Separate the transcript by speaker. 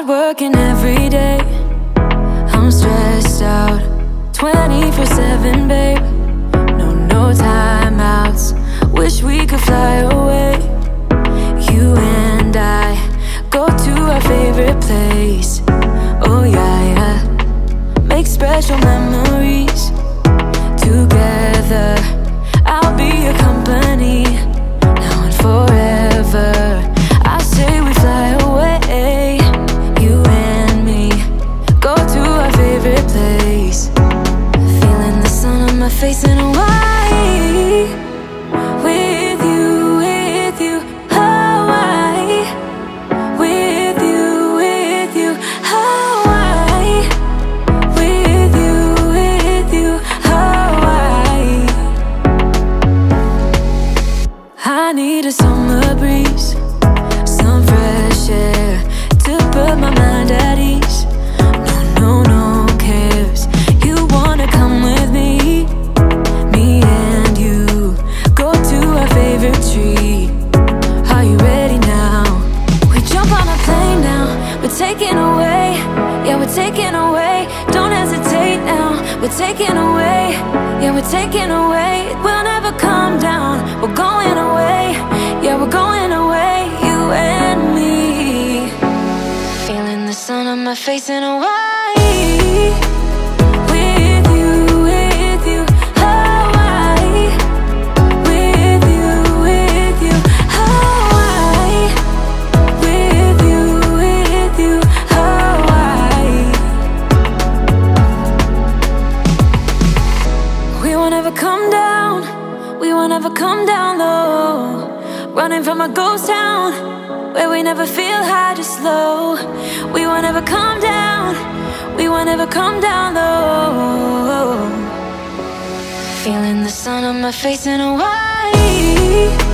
Speaker 1: Hard working every day, I'm stressed out 24/7, babe. No timeouts, wish we could fly away. You and I go to our favorite place. Oh yeah, yeah. Make special memories together. I'll be your company now and forever. I say we fly away, you and me, go to our favorite place. Feeling the sun on my face in Hawaii. With you, Hawaii. With you, Hawaii. With you, Hawaii. I need a summer breeze, some fresh air to put my mind at ease. No cares. You wanna come with me? Me and you go to our favorite tree. Are you ready now? We jump on a plane now. We're taking away. Yeah, we're taking away. Don't hesitate now. We're taking away. Yeah, we're taking away. We'll never come down. We're going away. Yeah, we're going away. You and me. Feeling the sun on my face in Hawaii. With you, Hawaii. With you, Hawaii. With you, Hawaii. We won't ever come down. We won't ever come down low. Running from a ghost town where we never feel high, just low. We won't ever come down. We won't ever come down low. Feeling the sun on my face in Hawaii.